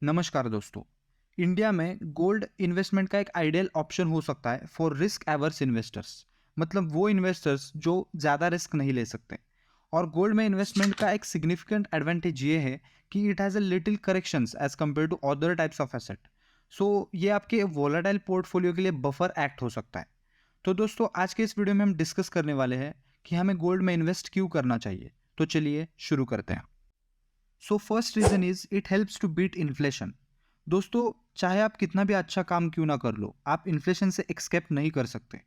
नमस्कार दोस्तों। इंडिया में गोल्ड इन्वेस्टमेंट का एक आइडियल ऑप्शन हो सकता है फॉर रिस्क एवर्स इन्वेस्टर्स। मतलब वो इन्वेस्टर्स जो ज़्यादा रिस्क नहीं ले सकते। और गोल्ड में इन्वेस्टमेंट का एक सिग्निफिकेंट एडवांटेज ये है कि it has a little corrections as compare to other types of asset. So ये आपके वोलाटाइल पोर्टफोलियो के लिए बफर एक्ट हो सकता है। तो दोस्तों आज के इस वीडियो में हम डिस्कस करने वाले हैं कि हमें गोल्ड में इन्वेस्ट क्यों करना चाहिए। तो चलिए शुरू करते हैं। So first reason is it helps to beat inflation. दोस्तों चाहे आप कितना भी अच्छा काम क्यों ना कर लो, आप इन्फ्लेशन से एक्सकेप नहीं कर सकते।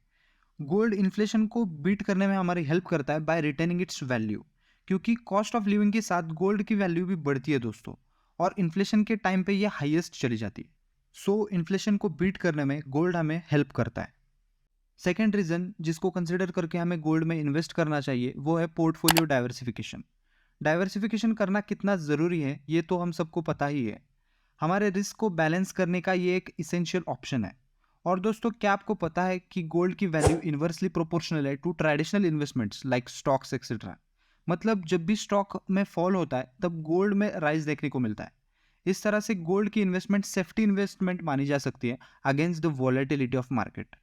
गोल्ड इन्फ्लेशन को बीट करने में हमारी हेल्प करता है बाय रिटेनिंग इट्स वैल्यू, क्योंकि कॉस्ट ऑफ लिविंग के साथ गोल्ड की वैल्यू भी बढ़ती है दोस्तों। और इन्फ्लेशन के टाइम पे ये हाईएस्ट चली जाती है। सो इन्फ्लेशन को बीट करने में गोल्ड हमें हेल्प करता है। सेकेंड रीजन जिसको कंसिडर करके हमें गोल्ड में इन्वेस्ट करना चाहिए वो है पोर्टफोलियो डाइवर्सिफिकेशन। डाइवर्सिफिकेशन करना कितना ज़रूरी है ये तो हम सबको पता ही है। हमारे रिस्क को बैलेंस करने का ये एक इसेंशियल ऑप्शन है। और दोस्तों क्या आपको पता है कि गोल्ड की वैल्यू इन्वर्सली प्रोपोर्शनल है to traditional investments like stocks etcetera. मतलब जब भी स्टॉक में फॉल होता है तब गोल्ड में राइज देखने को मिलता है। इस तरह से गोल्ड की इन्वेस्टमेंट सेफ्टी इन्वेस्टमेंट मानी जा सकती है against the volatility of market.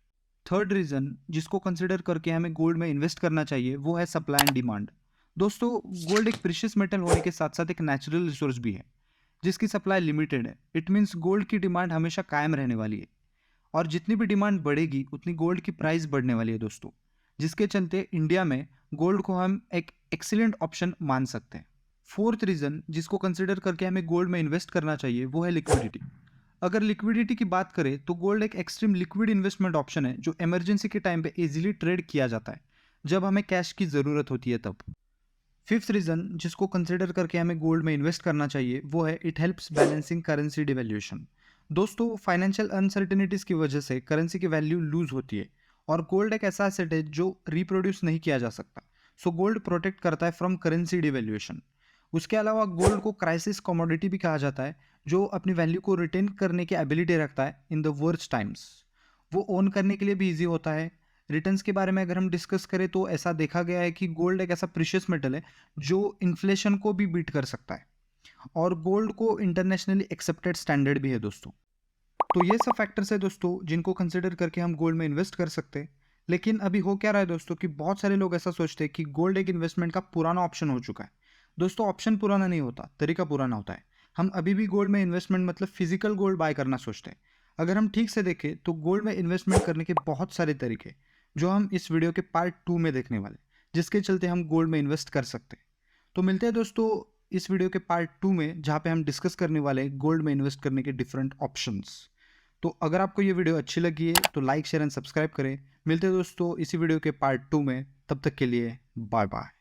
Third reason जिसको कंसिडर करके हमें गोल्ड में इन्वेस्ट करना चाहिए वो है सप्लाई एंड डिमांड। दोस्तों गोल्ड एक प्रीशियस मेटल होने के साथ साथ एक नेचुरल रिसोर्स भी है जिसकी सप्लाई लिमिटेड है। इट मीन्स गोल्ड की डिमांड हमेशा कायम रहने वाली है। और जितनी भी डिमांड बढ़ेगी उतनी गोल्ड की प्राइस बढ़ने वाली है दोस्तों, जिसके चलते इंडिया में गोल्ड को हम एक एक्सीलेंट ऑप्शन मान सकते हैं। फोर्थ रीजन जिसको कंसिडर करके हमें गोल्ड में इन्वेस्ट करना चाहिए वो है लिक्विडिटी। अगर लिक्विडिटी की बात करें तो गोल्ड एक एक्सट्रीम लिक्विड इन्वेस्टमेंट ऑप्शन है जो इमरजेंसी के टाइम पे इजीली ट्रेड किया जाता है जब हमें कैश की ज़रूरत होती है तब। फिफ्थ रीजन जिसको कंसिडर करके हमें गोल्ड में इन्वेस्ट करना चाहिए वो है it helps balancing currency devaluation. दोस्तों फाइनेंशियल अनसर्टेनिटीज की वजह से करेंसी की वैल्यू लूज होती है और गोल्ड एक ऐसा एसेट है जो रिप्रोड्यूस नहीं किया जा सकता। सो गोल्ड प्रोटेक्ट करता है फ्रॉम करेंसी डिवैल्यूएशन। उसके अलावा गोल्ड को क्राइसिस कमोडिटी भी कहा जाता है जो अपनी वैल्यू को रिटेन करने की एबिलिटी रखता है इन द वर्स्ट टाइम्स। वो ओन करने के लिए भी ईजी होता है। रिटर्न्स के बारे में अगर हम डिस्कस करें तो ऐसा देखा गया है कि गोल्ड एक ऐसा प्रीशियस मेटल है जो इन्फ्लेशन को भी बीट कर सकता है। और गोल्ड को इंटरनेशनली एक्सेप्टेड स्टैंडर्ड भी है दोस्तों। तो ये सब फैक्टर्स है दोस्तों जिनको कंसिडर करके हम गोल्ड में इन्वेस्ट कर सकते हैं। लेकिन अभी हो क्या रहा है दोस्तों कि बहुत सारे लोग ऐसा सोचते हैं कि गोल्ड एक इन्वेस्टमेंट का पुराना ऑप्शन हो चुका है। दोस्तों ऑप्शन पुराना नहीं होता, तरीका पुराना होता है। हम अभी भी गोल्ड में इन्वेस्टमेंट मतलब फिजिकल गोल्ड बाय करना सोचते हैं। अगर हम ठीक से देखें तो गोल्ड में इन्वेस्टमेंट करने के बहुत सारे तरीके जो हम इस वीडियो के पार्ट 2 में देखने वाले, जिसके चलते हम गोल्ड में इन्वेस्ट कर सकते हैं। तो मिलते हैं दोस्तों इस वीडियो के पार्ट 2 में जहाँ पे हम डिस्कस करने वाले हैं गोल्ड में इन्वेस्ट करने के डिफरेंट ऑप्शंस। तो अगर आपको ये वीडियो अच्छी लगी है तो लाइक शेयर एंड सब्सक्राइब करें। मिलते हैं दोस्तों इसी वीडियो के पार्ट 2 में, तब तक के लिए बाय बाय।